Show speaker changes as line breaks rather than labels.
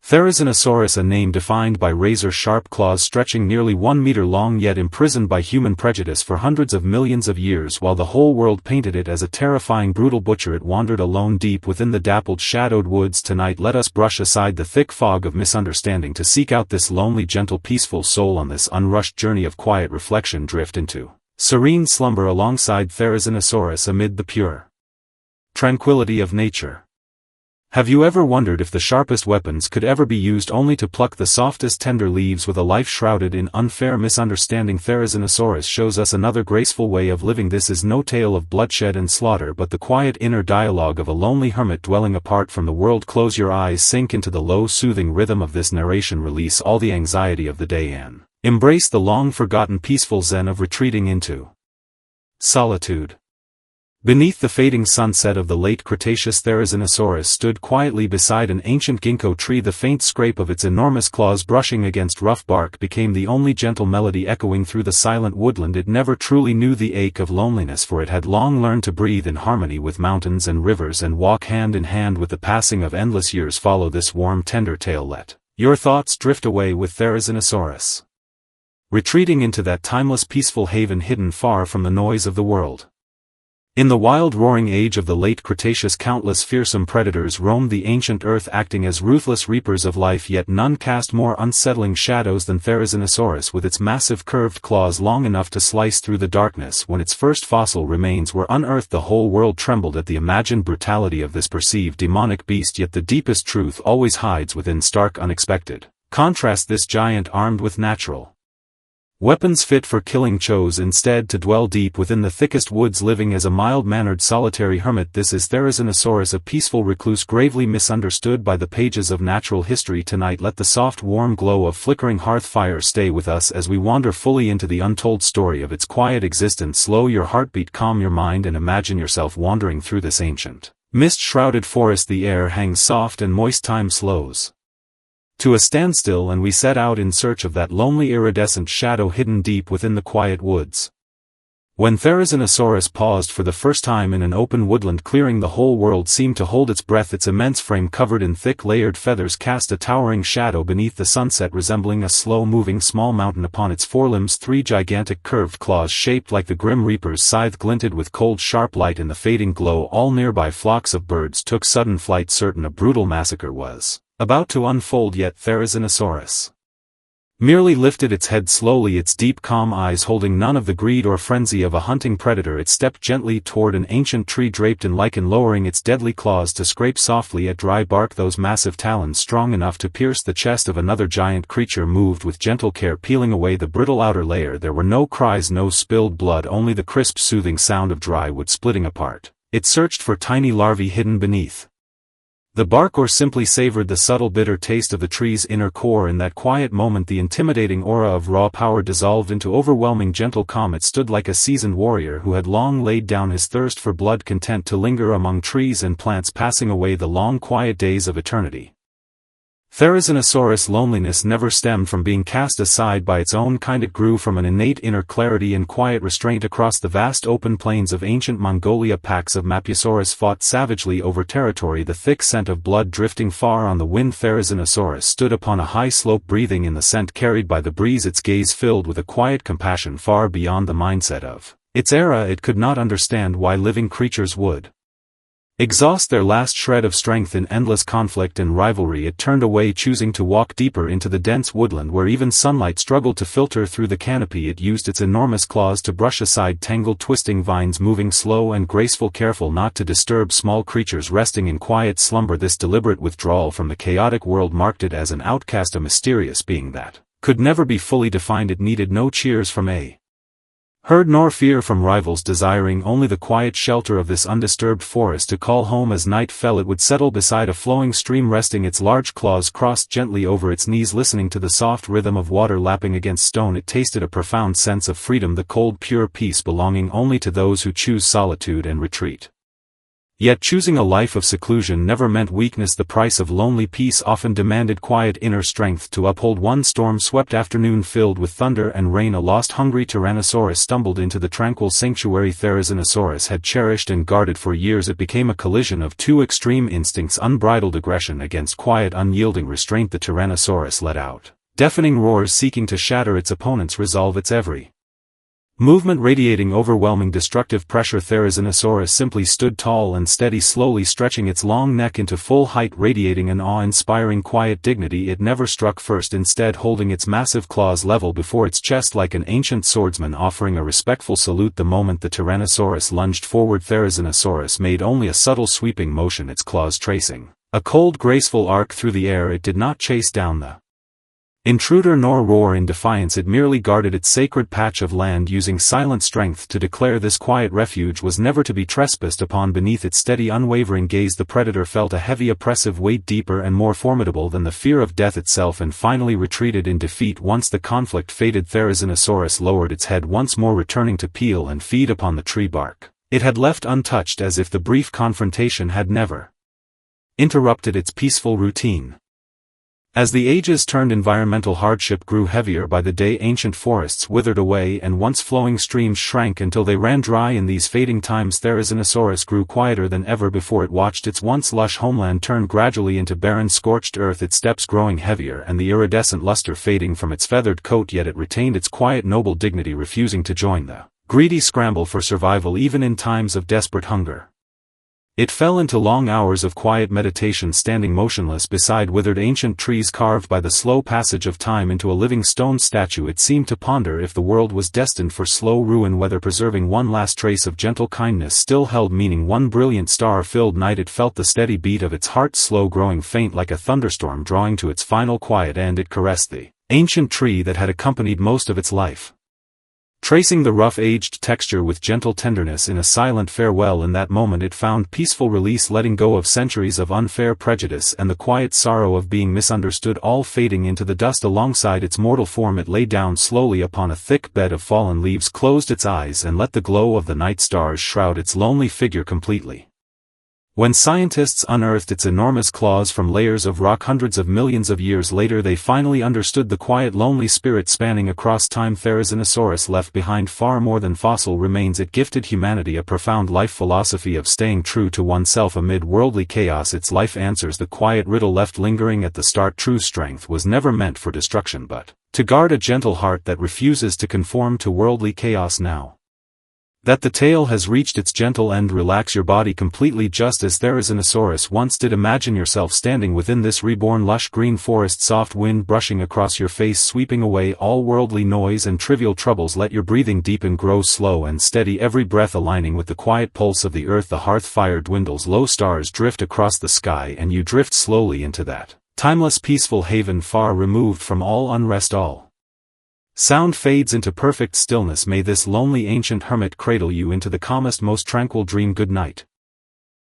Therizinosaurus, a name defined by razor-sharp claws stretching nearly 1 meter long yet imprisoned by human prejudice for hundreds of millions of years. While the whole world painted it as a terrifying brutal butcher, it wandered alone deep within the dappled shadowed woods. Tonight let us brush aside the thick fog of misunderstanding to seek out this lonely, gentle, peaceful soul on this unrushed journey of quiet reflection. Drift into serene slumber alongside Therizinosaurus amid the pure tranquility of nature. Have you ever wondered if the sharpest weapons could ever be used only to pluck the softest tender leaves with a life shrouded in unfair misunderstanding? Therizinosaurus shows us another graceful way of living. This is no tale of bloodshed and slaughter, but the quiet inner dialogue of a lonely hermit dwelling apart from the world. Close your eyes, sink into the low soothing rhythm of this narration, release all the anxiety of the day and embrace the long-forgotten peaceful zen of retreating into solitude. Beneath the fading sunset of the late Cretaceous, Therizinosaurus stood quietly beside an ancient ginkgo tree. The faint scrape of its enormous claws brushing against rough bark became the only gentle melody echoing through the silent woodland. It never truly knew the ache of loneliness, for it had long learned to breathe in harmony with mountains and rivers and walk hand in hand with the passing of endless years. Follow this warm, tender tale. Let your thoughts drift away with Therizinosaurus, retreating into that timeless, peaceful haven hidden far from the noise of the world. In the wild, roaring age of the late Cretaceous, countless fearsome predators roamed the ancient earth, acting as ruthless reapers of life, yet none cast more unsettling shadows than Therizinosaurus, with its massive curved claws long enough to slice through the darkness. When its first fossil remains were unearthed, the whole world trembled at the imagined brutality of this perceived demonic beast, yet the deepest truth always hides within stark, unexpected contrast. This giant, armed with natural weapons fit for killing, chose instead to dwell deep within the thickest woods, living as a mild-mannered solitary hermit. This is Therizinosaurus, a peaceful recluse gravely misunderstood by the pages of natural history. Tonight let the soft warm glow of flickering hearth fire stay with us as we wander fully into the untold story of its quiet existence. Slow your heartbeat, calm your mind, and imagine yourself wandering through this ancient, mist-shrouded forest. The air hangs soft and moist, time slows to a standstill, and we set out in search of that lonely iridescent shadow hidden deep within the quiet woods. When Therizinosaurus paused for the first time in an open woodland clearing, the whole world seemed to hold its breath. Its immense frame, covered in thick layered feathers, cast a towering shadow beneath the sunset, resembling a slow-moving small mountain. Upon its forelimbs, 3 gigantic curved claws shaped like the grim reaper's scythe glinted with cold, sharp light in the fading glow. All nearby flocks of birds took sudden flight, certain a brutal massacre was about to unfold, yet Therizinosaurus merely lifted its head slowly, its deep calm eyes holding none of the greed or frenzy of a hunting predator. It stepped gently toward an ancient tree draped in lichen, lowering its deadly claws to scrape softly at dry bark. Those massive talons, strong enough to pierce the chest of another giant creature, moved with gentle care, peeling away the brittle outer layer. There were no cries, no spilled blood, only the crisp, soothing sound of dry wood splitting apart. It searched for tiny larvae hidden beneath the bark, or simply savored the subtle bitter taste of the tree's inner core. In that quiet moment, the intimidating aura of raw power dissolved into overwhelming gentle calm. It stood like a seasoned warrior who had long laid down his thirst for blood, content to linger among trees and plants, passing away the long quiet days of eternity. Therizinosaurus' loneliness never stemmed from being cast aside by its own kind. It grew from an innate inner clarity and quiet restraint. Across the vast open plains of ancient Mongolia, packs of Mapusaurus fought savagely over territory, the thick scent of blood drifting far on the wind. Therizinosaurus stood upon a high slope, breathing in the scent carried by the breeze, its gaze filled with a quiet compassion far beyond the mindset of its era. It could not understand why living creatures would exhaust their last shred of strength in endless conflict and rivalry. It turned away, choosing to walk deeper into the dense woodland where even sunlight struggled to filter through the canopy. It used its enormous claws to brush aside tangled, twisting vines, moving slow and graceful, careful not to disturb small creatures resting in quiet slumber. This deliberate withdrawal from the chaotic world marked it as an outcast, a mysterious being that could never be fully defined. It needed no cheers from a herd nor fear from rivals, desiring only the quiet shelter of this undisturbed forest to call home. As night fell, it would settle beside a flowing stream, resting its large claws crossed gently over its knees, listening to the soft rhythm of water lapping against stone. It tasted a profound sense of freedom, the cold, pure peace belonging only to those who choose solitude and retreat. Yet choosing a life of seclusion never meant weakness. The price of lonely peace often demanded quiet inner strength to uphold. One storm-swept afternoon filled with thunder and rain, a lost hungry Tyrannosaurus stumbled into the tranquil sanctuary Therizinosaurus had cherished and guarded for years. It became a collision of two extreme instincts: unbridled aggression against quiet unyielding restraint. The Tyrannosaurus let out deafening roars seeking to shatter its opponent's resolve, its every movement radiating overwhelming destructive pressure. Therizinosaurus simply stood tall and steady, slowly stretching its long neck into full height, radiating an awe-inspiring quiet dignity. It never struck first, instead holding its massive claws level before its chest like an ancient swordsman offering a respectful salute. The moment the Tyrannosaurus lunged forward, Therizinosaurus made only a subtle sweeping motion, its claws tracing a cold graceful arc through the air. It did not chase down the intruder nor roar in defiance. It merely guarded its sacred patch of land, using silent strength to declare this quiet refuge was never to be trespassed upon. Beneath its steady unwavering gaze the predator felt a heavy oppressive weight, deeper and more formidable than the fear of death itself, and finally retreated in defeat. Once the conflict faded, Therizinosaurus lowered its head once more, returning to peel and feed upon the tree bark it had left untouched, as if the brief confrontation had never interrupted its peaceful routine. As the ages turned, environmental hardship grew heavier by the day. Ancient forests withered away and once flowing streams shrank until they ran dry. In these fading times Therizinosaurus grew quieter than ever before. It watched its once lush homeland turn gradually into barren scorched earth, its steps growing heavier and the iridescent luster fading from its feathered coat. Yet it retained its quiet noble dignity, refusing to join the greedy scramble for survival even in times of desperate hunger. It fell into long hours of quiet meditation, standing motionless beside withered ancient trees carved by the slow passage of time into a living stone statue. It seemed to ponder if the world was destined for slow ruin, whether preserving one last trace of gentle kindness still held meaning. One brilliant star-filled night it felt the steady beat of its heart slow growing faint like a thunderstorm drawing to its final quiet end. It caressed the ancient tree that had accompanied most of its life, tracing the rough aged texture with gentle tenderness in a silent farewell. In that moment it found peaceful release, letting go of centuries of unfair prejudice and the quiet sorrow of being misunderstood, all fading into the dust alongside its mortal form. It lay down slowly upon a thick bed of fallen leaves, closed its eyes and let the glow of the night stars shroud its lonely figure completely. When scientists unearthed its enormous claws from layers of rock hundreds of millions of years later, they finally understood the quiet lonely spirit spanning across time. Therizinosaurus left behind far more than fossil remains. It gifted humanity a profound life philosophy of staying true to oneself amid worldly chaos. Its life answers the quiet riddle left lingering at the start: true strength was never meant for destruction but to guard a gentle heart that refuses to conform to worldly chaos. Now that the tale has reached its gentle end, relax your body completely, just as Therizinosaurus once did. Imagine yourself standing within this reborn lush green forest, soft wind brushing across your face, sweeping away all worldly noise and trivial troubles. Let your breathing deepen, grow slow and steady, every breath aligning with the quiet pulse of the earth. The hearth fire dwindles, low stars drift across the sky, and you drift slowly into that timeless peaceful haven, far removed from all unrest. All sound fades into perfect stillness. May this lonely ancient hermit cradle you into the calmest, most tranquil dream. Good night.